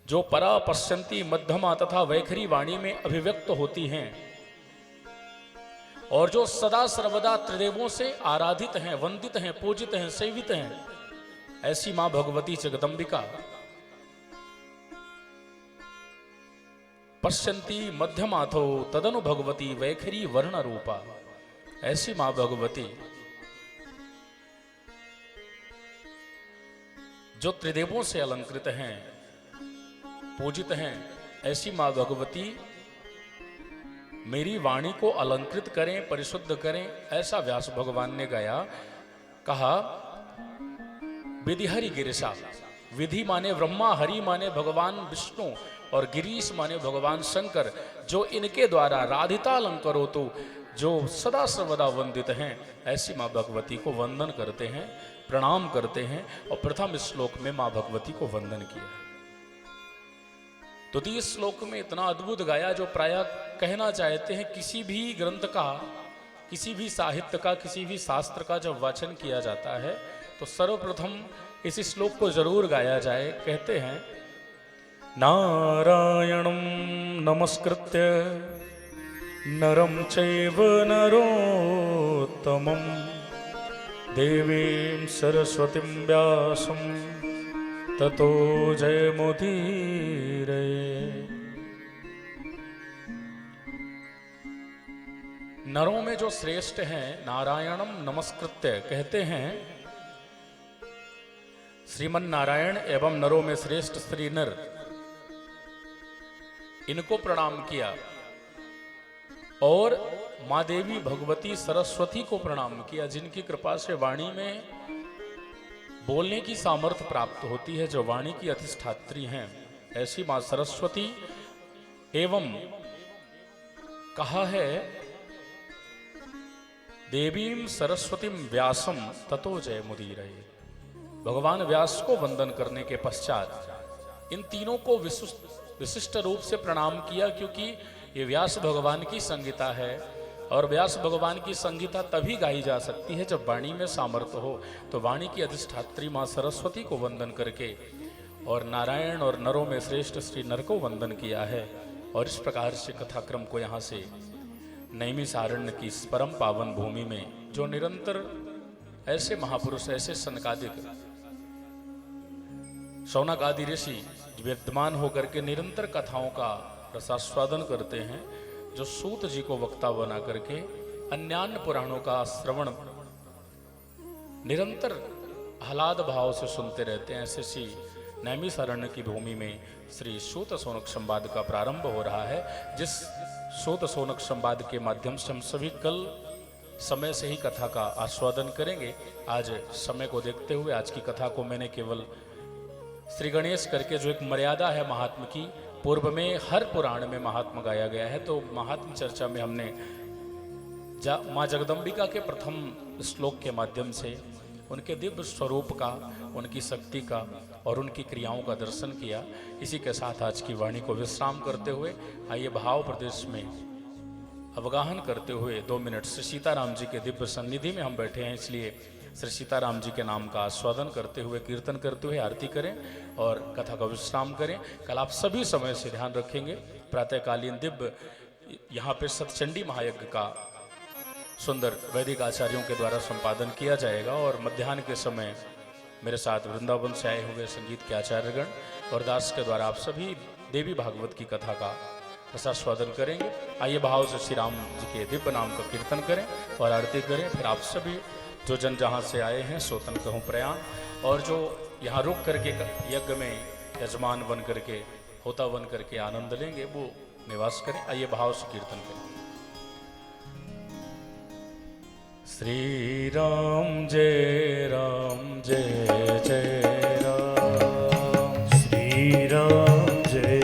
जो परा पश्यंती मध्यमा तथा वैखरी वाणी में अभिव्यक्त होती हैं और जो सदा सर्वदा त्रिदेवों से आराधित हैं, वंदित हैं, पूजित हैं, सेवित हैं, ऐसी मां भगवती जगदंबिका पश्यंती मध्यमाथो तदनु भगवती वैखरी वर्ण रूपा। ऐसी मां भगवती जो त्रिदेवों से अलंकृत हैं, पूजित हैं, ऐसी मां भगवती मेरी वाणी को अलंकृत करें, परिशुद्ध करें, ऐसा व्यास भगवान ने गाया। कहा विधि हरि गिरिशा, विधि माने ब्रह्मा, हरि माने भगवान विष्णु और गिरीश माने भगवान शंकर, जो इनके द्वारा राधिता अलंकरो तो जो सदा सर्वदा वंदित हैं, ऐसी मां भगवती को वंदन करते हैं, प्रणाम करते हैं। और प्रथम श्लोक में मां भगवती को वंदन किया। तो 30 श्लोक में इतना अद्भुत गाया जो प्रायः कहना चाहते हैं किसी भी ग्रंथ का, किसी भी साहित्य का, किसी भी शास्त्र का जब वाचन किया जाता है तो सर्वप्रथम इस श्लोक को जरूर गाया जाए। कहते हैं नारायणं नमस्कृत्य नरं चैव नरोत्तमं देवीं सरस्वतीं व्यासं ततो जयमुदीरये। नरों में जो श्रेष्ठ हैं, नारायणम नमस्कृत्य कहते हैं श्रीमन नारायण एवं नरों में श्रेष्ठ श्री नर, इनको प्रणाम किया और मां देवी भगवती सरस्वती को प्रणाम किया, जिनकी कृपा से वाणी में बोलने की सामर्थ्य प्राप्त होती है, जो वाणी की अधिष्ठात्री हैं। ऐसी मां सरस्वती एवं कहा है देवीं सरस्वतीं व्यासम ततो जय मुदीरये। भगवान व्यास को वंदन करने के पश्चात इन तीनों को विशिष्ट रूप से प्रणाम किया, क्योंकि ये व्यास भगवान की संगीता है और व्यास भगवान की संगीता तभी गाई जा सकती है जब वाणी में सामर्थ्य हो। तो वाणी की अधिष्ठात्री मां सरस्वती को वंदन करके और नारायण और नरों में श्रेष्ठ श्री नर को वंदन किया है। और इस प्रकार से कथाक्रम को यहाँ से नैमिषारण्य की इस परम पावन भूमि में जो निरंतर ऐसे महापुरुष, ऐसे सनकादिक शौनक आदि ऋषि विद्यमान होकर के निरंतर कथाओं का रसास्वादन करते हैं, जो सूत जी को वक्ता बना करके अन्यान्य पुराणों का श्रवण निरंतर आह्लाद भाव से सुनते रहते हैं, ऐसे सी नैमिषारण्य की भूमि में श्री सूत शौनक संवाद का प्रारंभ हो रहा है। जिस सूत शौनक संवाद के माध्यम से हम सभी कल समय से ही कथा का आस्वादन करेंगे। आज समय को देखते हुए आज की कथा को मैंने केवल श्री गणेश करके, जो एक मर्यादा है महात्म की, पूर्व में हर पुराण में महात्मा गाया गया है, तो महात्म चर्चा में हमने माँ जगदम्बिका के प्रथम श्लोक के माध्यम से उनके दिव्य स्वरूप का, उनकी शक्ति का और उनकी क्रियाओं का दर्शन किया। इसी के साथ आज की वाणी को विश्राम करते हुए आइए भाव प्रदेश में अवगाहन करते हुए 2 मिनट श्री सीताराम जी के दिव्य सन्निधि में हम बैठे हैं, इसलिए श्री सीताराम जी के नाम का आस्वादन करते हुए, कीर्तन करते हुए आरती करें और कथा का विश्राम करें। कल आप सभी समय से ध्यान रखेंगे प्रातःकालीन दिव्य यहाँ पे सतचंडी महायज्ञ का सुंदर वैदिक आचार्यों के द्वारा संपादन किया जाएगा और मध्याह्न के समय मेरे साथ वृंदावन से आए हुए संगीत के आचार्यगण और दास के द्वारा आप सभी देवी भागवत की कथा का रसास्वादन करेंगे। आइए भाव से श्री राम जी के दिव्य नाम का कीर्तन करें और आरती करें। फिर आप सभी जो जन जहाँ से आए हैं सोतन कहूँ प्रयाण, और जो यहाँ रुक करके यज्ञ में यजमान बन करके होता बन करके आनंद लेंगे वो निवास करें। आइए भाव से कीर्तन करें। श्री राम जय जय राम, श्री राम जय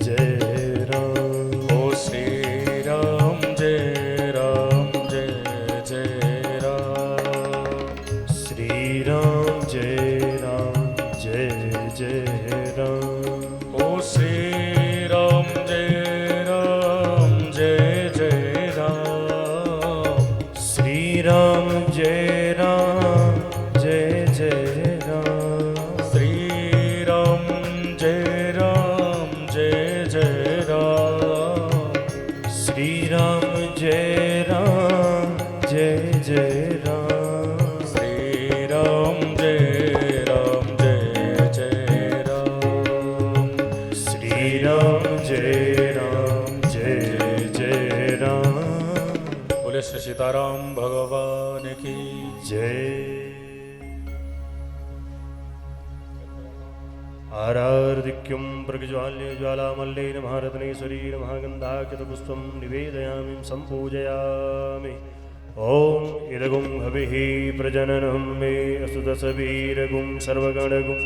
जय राम। ओ श्री राम जय जय राम, श्री राम जय जय राम। ओ श्री राम जय जय राम, श्री राम जय जय राम। श्री राम जय जय राम, श्री राम जय जय राम। श्री राम जय जय राम, श्री राम जय जय राम। बोले श्री सीताराम भगवान की जय। आरार्धिक्यं प्रज्वाल्य ज्वालामल्लेन महारत्ने शरीरमहागन्धाक्षतपुष्पं निवेदयामि सम्पूजयामि। ॐ इदगुं हविः प्रजननं मे अस्तु दशवीरगुं सर्वगणगुं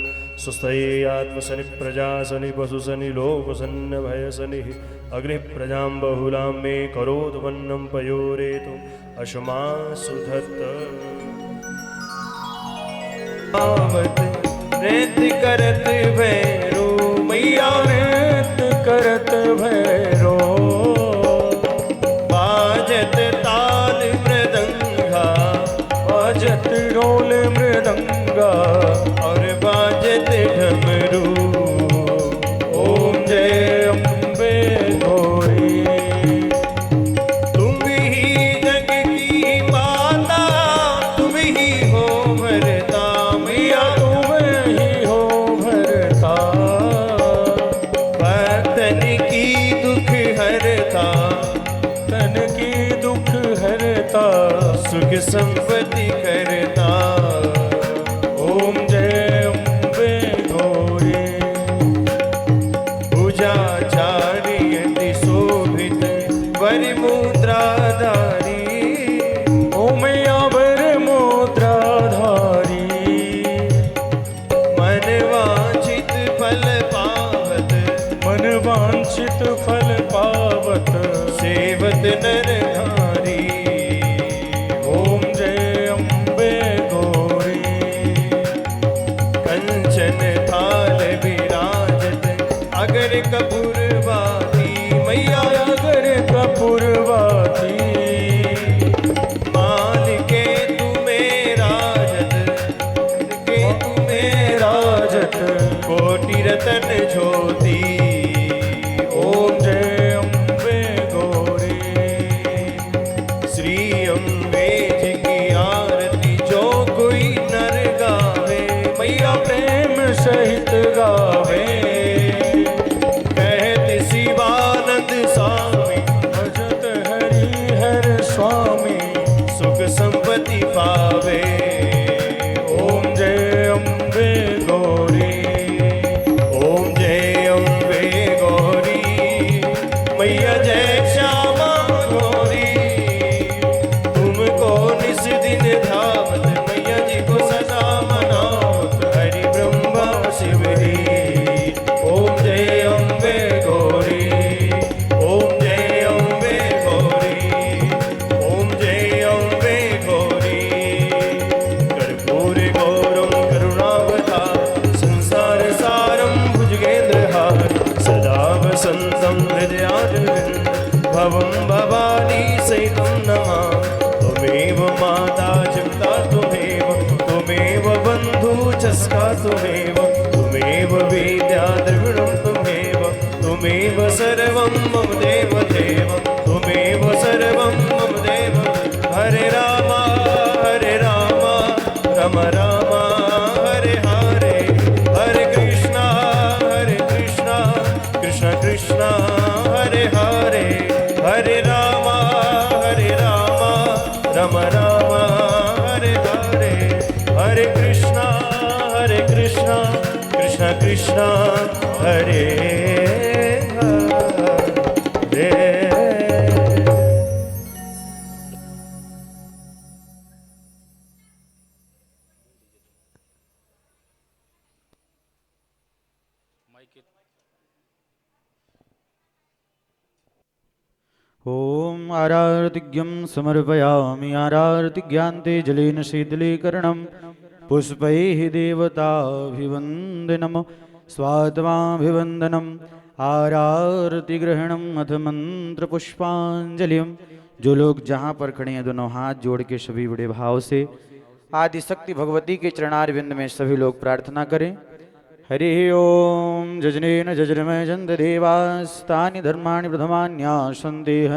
सुस्थये आत्मसनि प्रजासनि पशुसनि लोकसन्नभयसनिः अग्निप्रजां बहुलां मे करोतु पयोरेतु अशमासु धत्त। नृत्य करत भैरो मैया नृत्य करत भैरो, बाजत ताल मृदंगा, बाजत ढोल मृदंगा और बाजत डमरू। ओम जय अम्बे गौरी, तुम ही जग की माता, तुम ही हो भरता मैया, तुम ही हो भरता, तन की दुख हरता, तन की दुख हरता, सुख संपत्ति करता। ओम जय अम्बे गौरी, पूजाचार्य शोभित वर मुद्राधारी, ओम यावर मुद्राधारी, मन वांछित फल पावत, मन वांछित फल पावत, सेवत नर नारी। ओम जय अम्बे गौरी, कंचन थाल विराजत अगर कपूरवाती मैया, अगर कपूरवाती, माल के तुम्हें राजत, के तुम्हें राजत, कोटि रतन ज्योति। ओम जय अम्बे गौरी, श्री अम्बे जी की आरती जो कोई नर गावे मैया, प्रेम सहित गावे, कहत शिवानंद स्वामी, भजत हरि हर स्वामी, सुख संपत्ति पावे। ओम जय अम्बे गौरी, ओम जय अम्बे गौरी, मैया जय श्यामा गौरी, तुमको निस दिन धावत मैया जी को सदा मनावत हरि ब्रह्मा शिव ही। ओम जय अम्बे गौरी, ओम जय अम्बे गौरी, ओम जय अम्बे गौरी। कर्पूर गौरम करुणावतार, संसार सारम भुजगेन्द्रहार, सदा वसन्तं हृदयारविन्द, भवं भवानी सहितं नमामि। त्वमेव माता चिन्ता त्वमेव, त्वमेव बन्धु चस्का त्वमेव, त्वमेव वेद्या द्रविणं त्वमेव, त्वमेव सर्वं मम देव देव त्वमेव सर्वं मम देव हरे राम राम राम हरे हरे हरे कृष्णा कृष्ण कृष्ण हरे हरे हरे राम राम राम हरे हरे हरे कृष्णा कृष्ण कृष्ण हरे हरे। ॐ आरार्तिज्ञं समर्पयामि आरार्तिज्ञान्ते जलेन शीतलीकरणं पुष्पैः देवताभिवन्दनं स्वात्माभिवन्दनम् आरार्तिग्रहणम् अथ मंत्रपुष्पांजलिं। जो लोग जहाँ पर खड़े हैं दोनों हाथ जोड़ के सभी बड़े भाव से आदिशक्ति भगवती के चरणारविंद में सभी लोग प्रार्थना करें। हरि ओम जजनेन जजरमय जंत देवास्तानि धर्माणि प्रथमान्यासन्ते